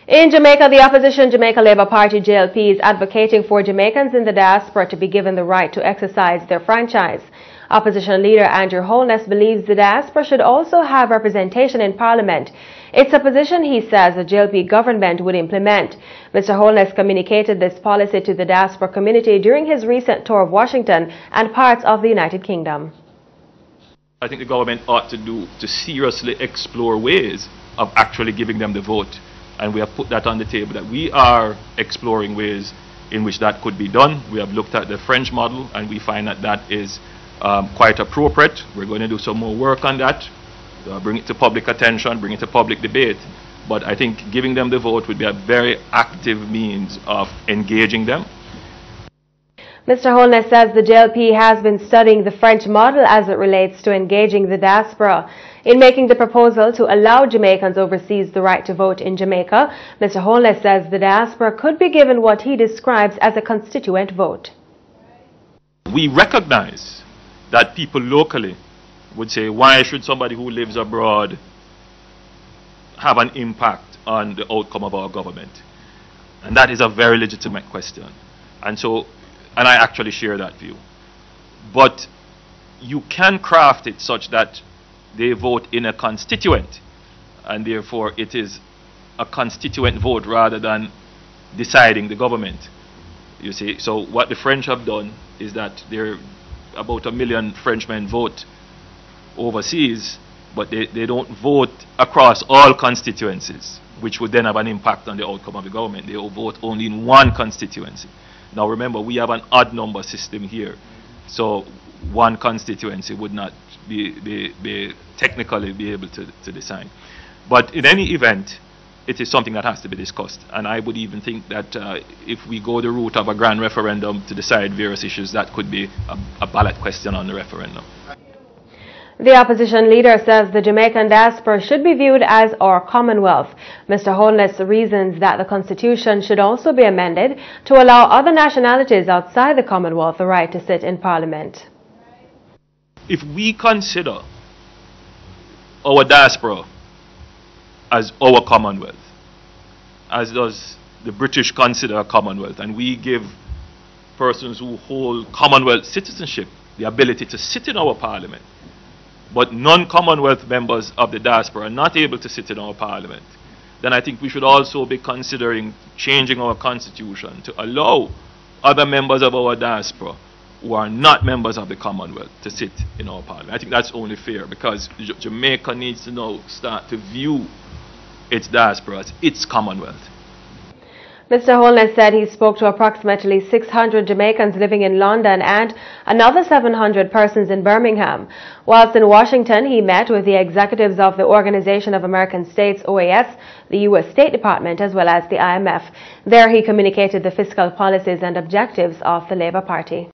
In Jamaica, the opposition Jamaica Labour Party JLP is advocating for Jamaicans in the diaspora to be given the right to exercise their franchise. Opposition leader Andrew Holness believes the diaspora should also have representation in Parliament. It's a position he says the JLP government would implement. Mr. Holness communicated this policy to the diaspora community during his recent tour of Washington and parts of the United Kingdom. I think the government ought to seriously explore ways of actually giving them the vote. And we have put that on the table, that we are exploring ways in which that could be done. We have looked at the French model and we find that that is quite appropriate. We're going to do some more work on that, bring it to public attention, bring it to public debate. But I think giving them the vote would be a very active means of engaging them. Mr. Holness says the JLP has been studying the French model as it relates to engaging the diaspora. In making the proposal to allow Jamaicans overseas the right to vote in Jamaica, Mr. Holness says the diaspora could be given what he describes as a constituent vote. We recognize that people locally would say, why should somebody who lives abroad have an impact on the outcome of our government? And that is a very legitimate question. And I actually share that view. But you can craft it such that they vote in a constituent, and therefore it is a constituent vote rather than deciding the government. You see, so what the French have done is that there about 1 million Frenchmen vote overseas, but they don't vote across all constituencies, which would then have an impact on the outcome of the government. They will vote only in one constituency. Now remember, we have an odd number system here, so one constituency would not technically be able to decide. But in any event, it is something that has to be discussed. And I would even think that if we go the route of a grand referendum to decide various issues, that could be a ballot question on the referendum. The opposition leader says the Jamaican diaspora should be viewed as our Commonwealth. Mr. Holness reasons that the Constitution should also be amended to allow other nationalities outside the Commonwealth the right to sit in Parliament. If we consider our diaspora as our Commonwealth, as does the British consider a Commonwealth, and we give persons who hold Commonwealth citizenship the ability to sit in our Parliament, but non-Commonwealth members of the diaspora are not able to sit in our Parliament, then I think we should also be considering changing our Constitution to allow other members of our diaspora who are not members of the Commonwealth to sit in our Parliament. I think that's only fair, because Jamaica needs to now start to view its diaspora as its Commonwealth. Mr. Holness said he spoke to approximately 600 Jamaicans living in London and another 700 persons in Birmingham. Whilst in Washington, he met with the executives of the Organization of American States, OAS, the U.S. State Department, as well as the IMF. There he communicated the fiscal policies and objectives of the Labour Party.